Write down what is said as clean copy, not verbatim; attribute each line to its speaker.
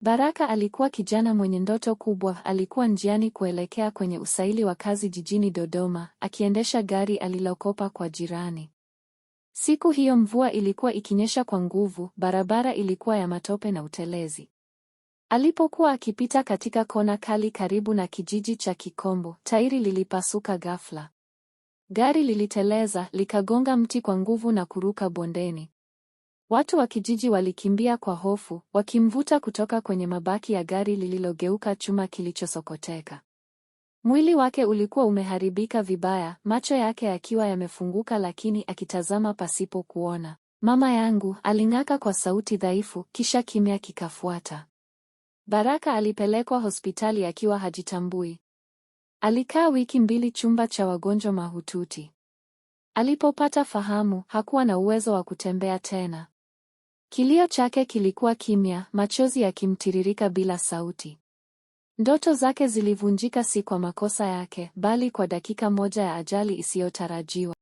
Speaker 1: Baraka alikuwa kijana mwenye ndoto kubwa. Alikuwa njiani kuelekea kwenye usaili wa kazi jijini Dodoma, akiendesha gari alilokopa kwa jirani. Siku hiyo mvua ilikuwa ikinyesha kwa nguvu, barabara ilikuwa ya matope na utelezi. Alipokuwa akipita katika kona kali karibu na kijiji cha Kikombo, tairi lilipasuka ghafla. Gari liliteleza, likagonga mti kwa nguvu na kuruka bondeni. Watu wa kijiji walikimbia kwa hofu, wakimvuta kutoka kwenye mabaki ya gari lililogeuka chuma kilichosokoteka. Mwili wake ulikuwa umeharibika vibaya, macho yake yakiwa yamefunguka lakini akitazama pasipo kuona. "Mama yangu," aling'aka kwa sauti dhaifu, kisha kimya kikafuata. Baraka alipelekwa hospitali akiwa hajitambui. Alikaa wiki 2 chumba cha wagonjwa mahututi. Alipopata fahamu, hakuwa na uwezo wa kutembea tena. Kilio chake kilikuwa kimya, machozi yakimtiririka bila sauti. Ndoto zake zilivunjika si kwa makosa yake, bali kwa dakika moja ya ajali isiyotarajiwa.